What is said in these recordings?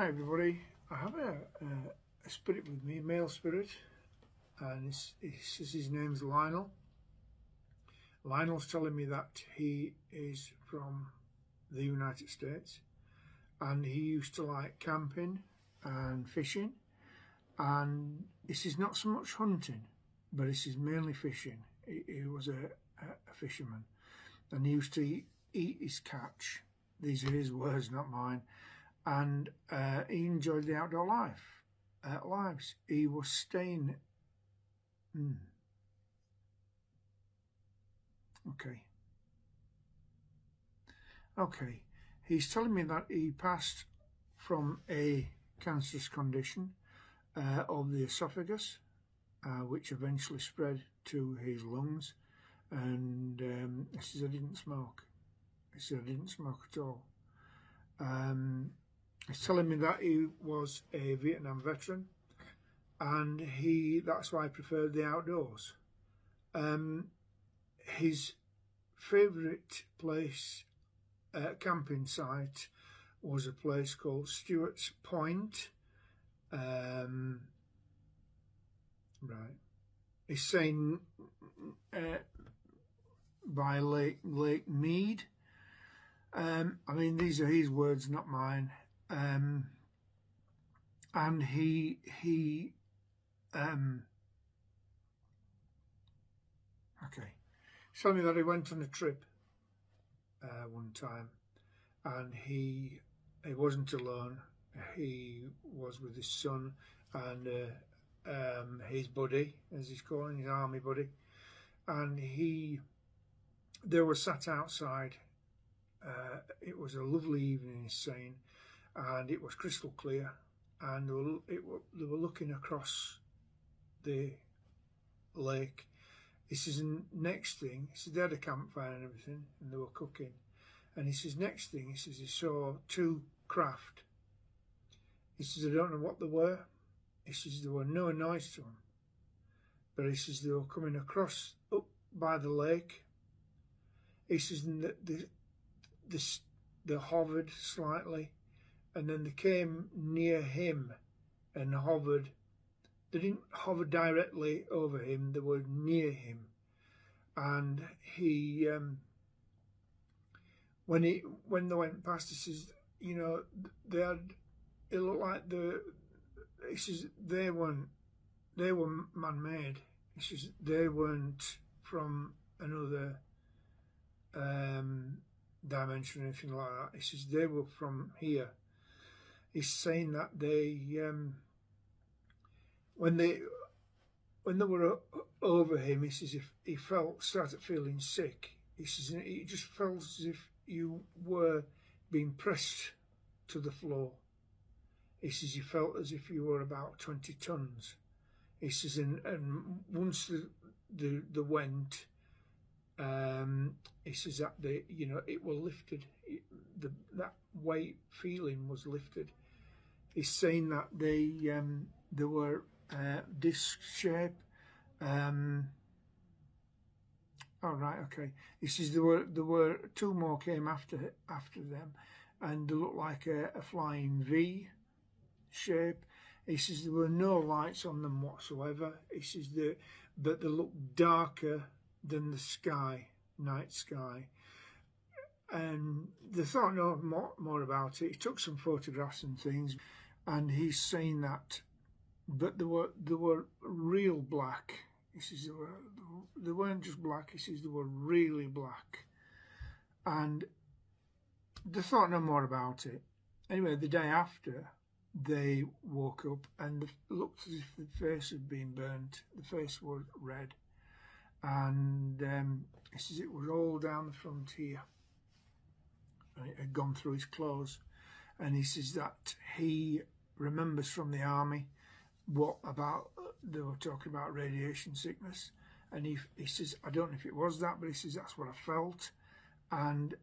Hi everybody, I have a spirit with me, a male spirit, and his name's Lionel. Lionel's telling me that he is from the United States and he used to like camping and fishing, and this is not so much hunting, but this is mainly fishing. He was a fisherman and he used to eat his catch. These are his words, not mine. And he enjoyed the outdoor lives. He was staying. Okay. He's telling me that he passed from a cancerous condition of the esophagus, which eventually spread to his lungs. And he says, I didn't smoke. He said, I didn't smoke at all. He's telling me that he was a Vietnam veteran and that's why he preferred the outdoors. His favourite place, camping site, was a place called Stewart's Point. Right. He's saying by Lake Mead. I mean, these are his words, not mine. And he he's telling me that he went on a trip one time, and he wasn't alone. He was with his son and his buddy, as he's calling, his army buddy, and they were sat outside. It was a lovely evening, he's saying, and it was crystal clear, and they were looking across the lake. He says, next thing, he said they had a campfire and everything, and they were cooking, and he says, next thing, he says he saw two craft. He says, I don't know what they were. He says there were no noise to them, but he says they were coming across up by the lake. He says they hovered slightly, and then they came near him and hovered. They didn't hover directly over him, they were near him. And he, when they went past, he says, you know, it looked like he says they were man-made. He says they weren't from another dimension or anything like that. He says they were from here. He's saying that when they were over him, he says if he started feeling sick. He says it just felt as if you were being pressed to the floor. He says you felt as if you were about 20 tons. He says and once the went, he says that it was lifted. That weight feeling was lifted. He's saying that they were disc shape. All right, okay. He says there were two more came after them, and they looked like a flying V shape. He says there were no lights on them whatsoever. He says but they looked darker than the sky, night sky. And they thought no more about it. He took some photographs and things, and he's saying that, but they were real black. He says they weren't just black. He says they were really black, and they thought no more about it. Anyway, the day after, they woke up and it looked as if the face had been burnt. The face was red, and he says it was all down the front here. And it had gone through his clothes, and he says that he remembers from the army they were talking about radiation sickness, and he says I don't know if it was that, but he says that's what I felt. And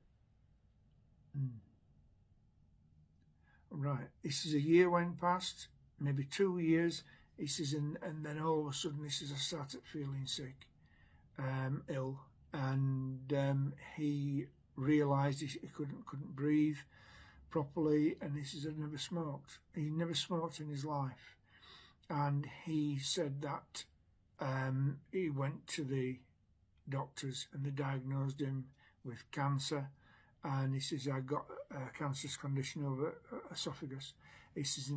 right, he says a year went past, maybe 2 years. He says and then all of a sudden he says I started feeling sick, ill, and he realised he couldn't breathe, properly, and he says, I've never smoked. He never smoked in his life. And he said that he went to the doctors and they diagnosed him with cancer, and he says, I got a cancerous condition of esophagus. He says,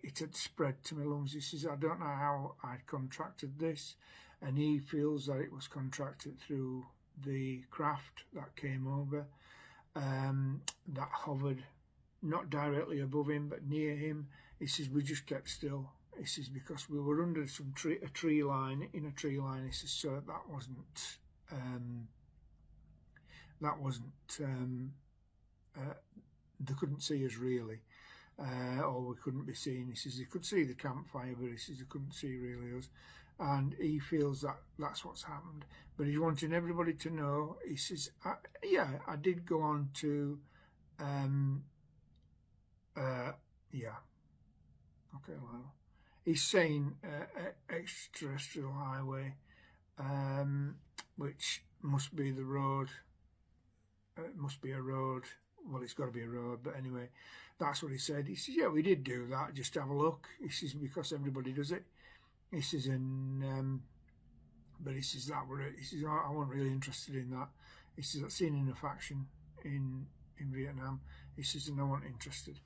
it had spread to my lungs. He says, I don't know how I contracted this, and he feels that it was contracted through the craft that came over, that hovered not directly above him but near him. He says, we just kept still. He says, because we were under a tree line. He says, so that wasn't they couldn't see us really, or we couldn't be seen. He says, they could see the campfire, but he says they couldn't see really us. And he feels that that's what's happened, but he's wanting everybody to know. He says, yeah, I did go on to yeah, okay, well, he's saying extraterrestrial highway, which must be the road. It must be a road. Well, it's got to be a road, but anyway, that's what he said. He says, yeah, we did do that, just have a look. He says, because everybody does it. He says, but he says, that were it. He says, I wasn't really interested in that. He says, I've seen enough action in Vietnam. He says, and I wasn't interested.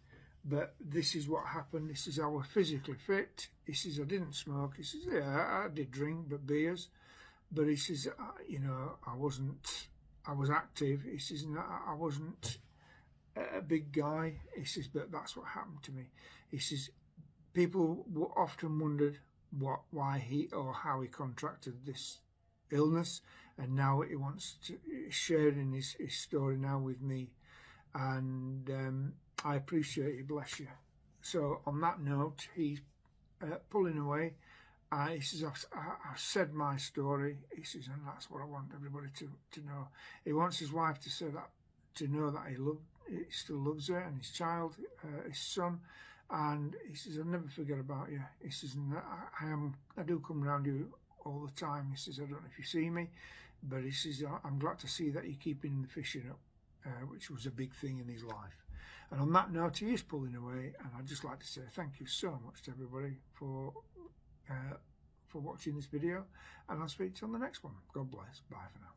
But this is what happened. He says, I was physically fit. He says, I didn't smoke. He says, yeah, I did drink, but beers. But he says, you know, I was active. He says, no, I wasn't a big guy. He says, but that's what happened to me. He says, people often wondered why he or how he contracted this illness, and now he wants to share in his story now with me, and I appreciate it, bless you. So on that note, he's pulling away. He says, I've said my story. He says, and that's what I want everybody to know. He wants his wife to say that, to know that he still loves her and his child, his son. And he says, I'll never forget about you. He says, and I do come around you all the time. He says, I don't know if you see me, but he says, I'm glad to see that you're keeping the fishing up, which was a big thing in his life. And on that note, he is pulling away. And I'd just like to say thank you so much to everybody for watching this video. And I'll speak to you on the next one. God bless. Bye for now.